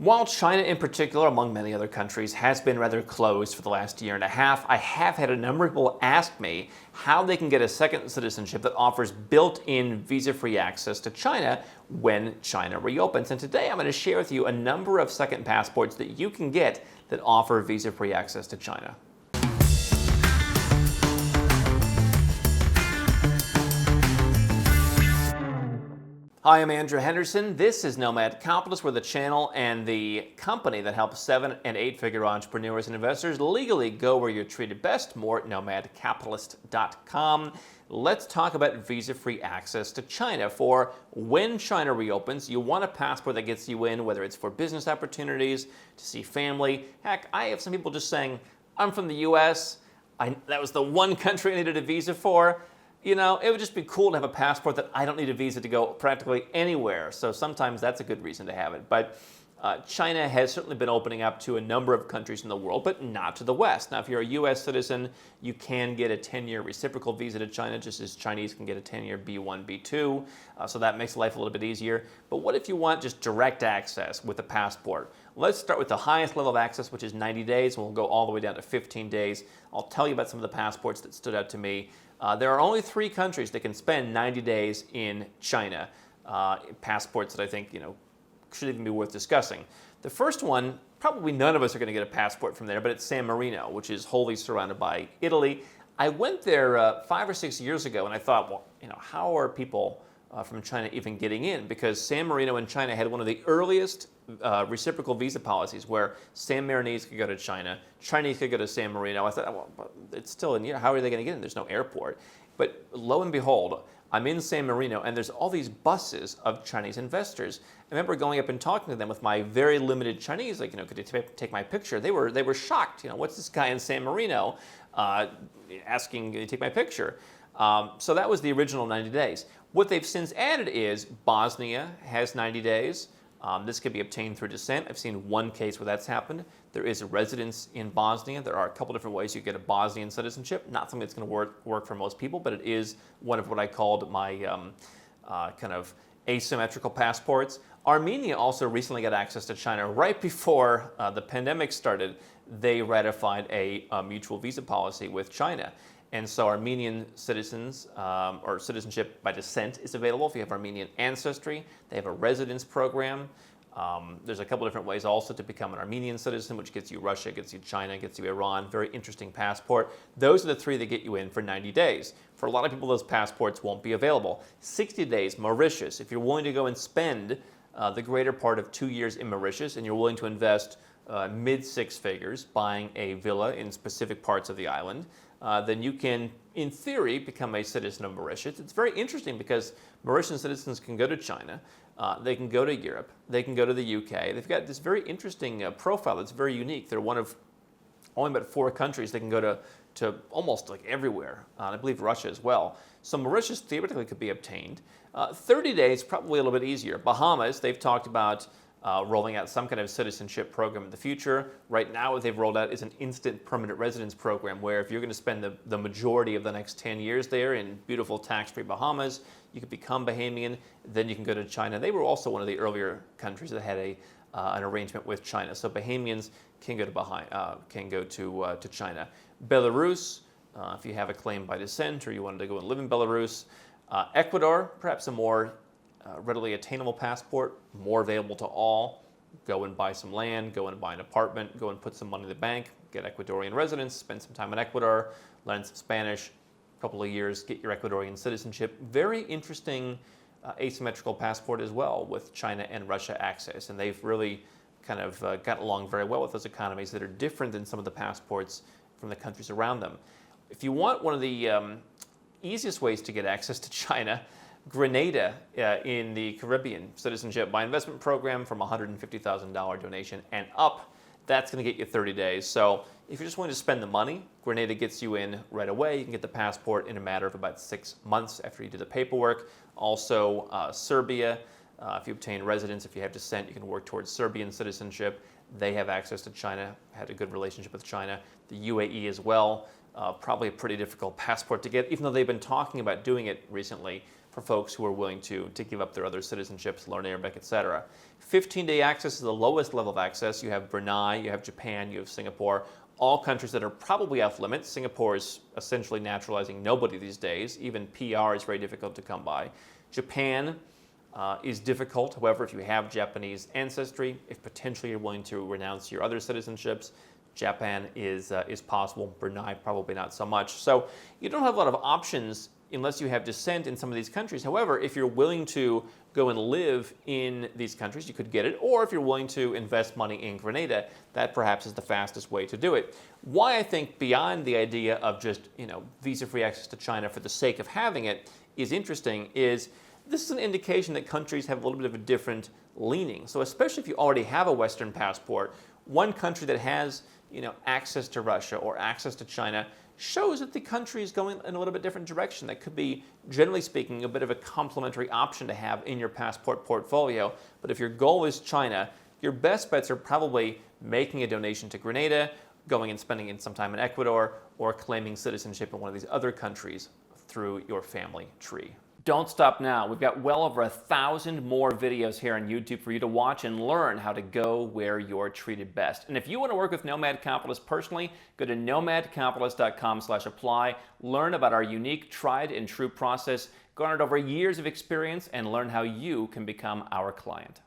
While China in particular, among many other countries, has been rather closed for the last year and a half, I have had a number of people ask me how they can get a second citizenship that offers built-in visa-free access to China when China reopens. And today I'm going to share with you a number of second passports that you can get that offer visa-free access to China. Hi, I'm Andrew Henderson. This is Nomad Capitalist. We're the channel and the company that helps 7- and 8-figure entrepreneurs and investors legally go where you're treated best. More at nomadcapitalist.com. Let's talk about visa-free access to China. For when China reopens, you want a passport that gets you in, whether it's for business opportunities, to see family. Heck, I have some people just saying, I'm from the US. That was the one country I needed a visa for. You know, it would just be cool to have a passport that I don't need a visa to go practically anywhere. So sometimes that's a good reason to have it. But China has certainly been opening up to a number of countries in the world, but not to the West. Now, if you're a U.S. citizen, you can get a 10-year reciprocal visa to China, just as Chinese can get a 10-year B1, B2. So that makes life a little bit easier. But what if you want just direct access with a passport? Let's start with the highest level of access, which is 90 days, and we'll go all the way down to 15 days. I'll tell you about some of the passports that stood out to me. There are only 3 countries that can spend 90 days in China. Passports that I think, should even be worth discussing. The first one, probably none of us are going to get a passport from there, but it's San Marino, which is wholly surrounded by Italy. I went there 5 or 6 years ago, and I thought, well, how are people from China even getting in? Because San Marino in China had one of the earliest reciprocal visa policies where San Marinese could go to China, Chinese could go to San Marino. I thought, well, but it's still in here. How are they going to get in? There's no airport. But lo and behold, I'm in San Marino, and there's all these buses of Chinese investors. I remember going up and talking to them with my very limited Chinese, like, could you take my picture? They were shocked. What's this guy in San Marino asking to take my picture? So that was the original 90 days. What they've since added is Bosnia has 90 days. This can be obtained through descent. I've seen one case where that's happened. There is a residence in Bosnia. There are a couple different ways you get a Bosnian citizenship. Not something that's going to work for most people, but it is one of what I called my kind of asymmetrical passports. Armenia also recently got access to China right before the pandemic started. They ratified a mutual visa policy with China. And so Armenian citizens, or citizenship by descent, is available if you have Armenian ancestry. They have a residence program. There's a couple different ways also to become an Armenian citizen, which gets you Russia, gets you China, gets you Iran. Very interesting passport. Those are the 3 that get you in for 90 days. For a lot of people, those passports won't be available. 60 days, Mauritius. If you're willing to go and spend the greater part of 2 years in Mauritius, and you're willing to invest mid-6 figures buying a villa in specific parts of the island, then you can, in theory, become a citizen of Mauritius. It's very interesting because Mauritian citizens can go to China, they can go to Europe, they can go to the UK. They've got this very interesting profile that's very unique. They're one of only about 4 countries that can go to almost like everywhere. I believe Russia as well. So Mauritius theoretically could be obtained. 30 days, probably a little bit easier. Bahamas, they've talked about rolling out some kind of citizenship program in the future. Right now, what they've rolled out is an instant permanent residence program where if you're going to spend the majority of the next 10 years there in beautiful tax-free Bahamas, you could become Bahamian, then you can go to China. They were also one of the earlier countries that had an arrangement with China. So Bahamians can go to China. Belarus, if you have a claim by descent or you wanted to go and live in Belarus. Ecuador, perhaps a more readily attainable passport, more available to all. Go and buy some land, go and buy an apartment, go and put some money in the bank, get Ecuadorian residence, spend some time in Ecuador, learn some Spanish, a couple of years, get your Ecuadorian citizenship. Very interesting asymmetrical passport as well with China and Russia access. And they've really kind of gotten along very well with those economies that are different than some of the passports from the countries around them. If you want one of the easiest ways to get access to China, Grenada in the Caribbean citizenship by investment program from $150,000 donation and up, that's going to get you 30 days. So if you're just willing to spend the money, Grenada gets you in right away. You can get the passport in a matter of about 6 months after you do the paperwork. Also, Serbia, if you obtain residence, if you have descent, you can work towards Serbian citizenship. They have access to China, had a good relationship with China. The UAE as well. Probably a pretty difficult passport to get, even though they've been talking about doing it recently. for folks who are willing to give up their other citizenships, learn Arabic, etc. 15-day access is the lowest level of access. You have Brunei, you have Japan, you have Singapore, all countries that are probably off limits. Singapore is essentially naturalizing nobody these days. Even PR is very difficult to come by. Japan is difficult. However, if you have Japanese ancestry, if potentially you're willing to renounce your other citizenships, Japan is possible. Brunei, probably not so much. So you don't have a lot of options unless you have descent in some of these countries. However, if you're willing to go and live in these countries, you could get it. Or if you're willing to invest money in Grenada, that perhaps is the fastest way to do it. Why I think beyond the idea of just, visa-free access to China for the sake of having it is interesting is this is an indication that countries have a little bit of a different leaning. So especially if you already have a Western passport, one country that has access to Russia or access to China shows that the country is going in a little bit different direction. That could be, generally speaking, a bit of a complementary option to have in your passport portfolio. But if your goal is China, your best bets are probably making a donation to Grenada, going and spending some time in Ecuador, or claiming citizenship in one of these other countries through your family tree. Don't stop now. We've got well over 1,000 more videos here on YouTube for you to watch and learn how to go where you're treated best. And if you want to work with Nomad Capitalist personally, go to nomadcapitalist.com/apply, learn about our unique, tried and true process, garnered over years of experience, and learn how you can become our client.